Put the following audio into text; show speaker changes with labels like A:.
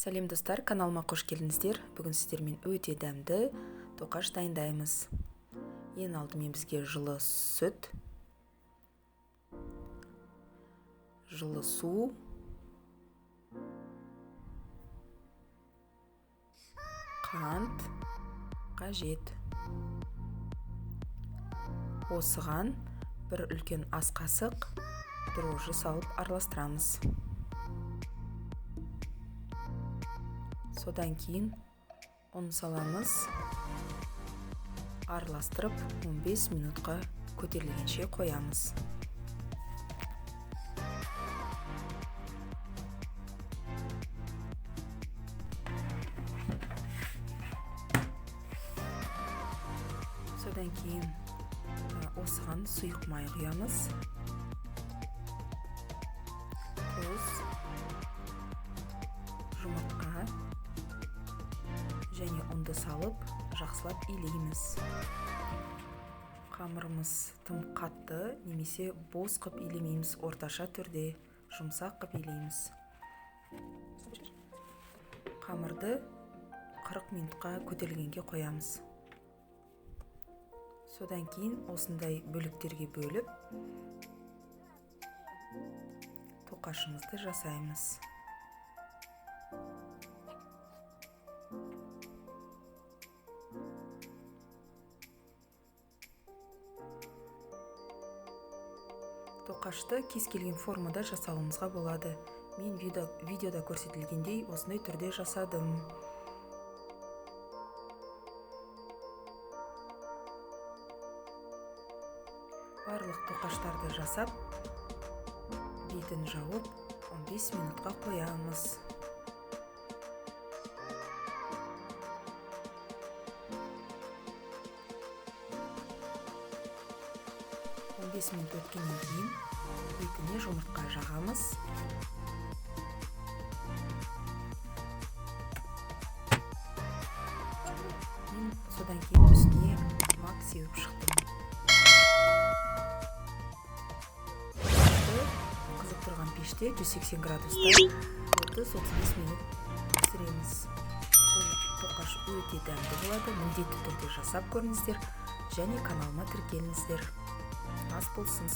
A: Сәлем достар, каналыма қош келдіңіздер. Бүгін сіздермен өте дәмді тоқаш дайындаймыз. Ең алдымен бізге жылы сүт, жылы су, қант қажет. Осыған бір үлкен ас қасық дрожжи салып араластырамыз. Содан кейін ұн саламыз, араластырып 15 минутқа көтерілгенше қоямыз. Содан кейін осыған сұйық май құямыз. Тұз, жұмыртқа және ұнды салып, жақсылап илейміз. Қамырымыз тым қатты немесе бос қып илемейміз, орташа түрде жұмсақ қып илейміз. Қамырды 40 минутқа көтерілгенге қоямыз. Содан кейін осындай бөліктерге бөліп, тоқашымызды жасаймыз. Тоқашты кез келген формада жасауымызға болады. Мен видеода көрсетілгендей осындай түрде жасадым. Барлық тоқаштарды жасап, бетін жауып, 15 минутқа қоямыз. Минут өткеннен кейін бетіне жұмыртқа жағамыз. Мен содан кейін үстіне мак сеуіп шықтым. Қызып тұрған пеште 180 градуста 30-35 минут пісіреміз. Бұл тоқаш өте дәмді болады. Міндетті түрде жасап көріңіздер және каналыма тіркеліңіздер. Ас болсын.